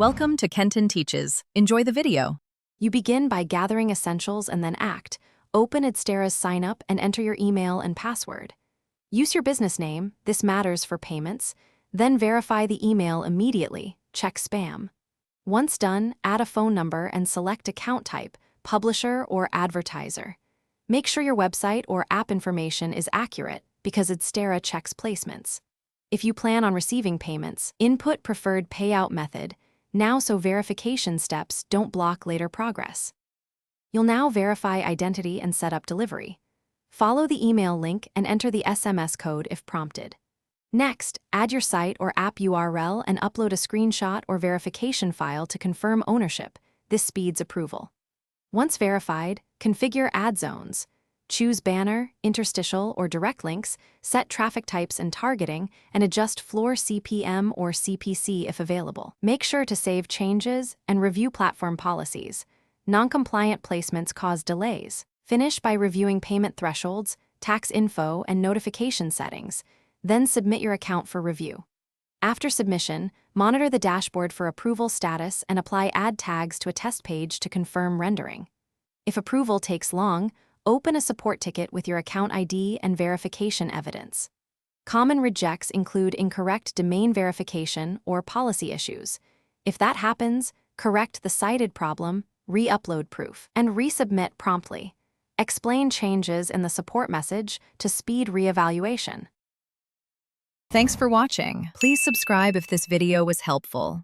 Welcome to Kenton Teaches. Enjoy the video. You begin by gathering essentials and then act. Open Adsterra's signup and enter your email and password. Use your business name, this matters for payments, then verify the email immediately, check spam. Once done, add a phone number and select account type, publisher or advertiser. Make sure your website or app information is accurate because Adsterra checks placements. If you plan on receiving payments, input preferred payout method, now so verification steps don't block later progress. You'll now verify identity and set up delivery. Follow the email link and enter the SMS code if prompted. Next, add your site or app URL and upload a screenshot or verification file to confirm ownership. This speeds approval. Once verified, configure ad zones. Choose banner, interstitial, or direct links, set traffic types and targeting, and adjust floor CPM or CPC if available. Make sure to save changes and review platform policies. Non-compliant placements cause delays. Finish by reviewing payment thresholds, tax info, and notification settings. Then submit your account for review. After submission, monitor the dashboard for approval status and apply ad tags to a test page to confirm rendering. If approval takes long, open a support ticket with your account ID and verification evidence. Common rejects include incorrect domain verification or policy issues. If that happens, correct the cited problem, re-upload proof, and resubmit promptly. Explain changes in the support message to speed re-evaluation. Thanks for watching. Please subscribe if this video was helpful.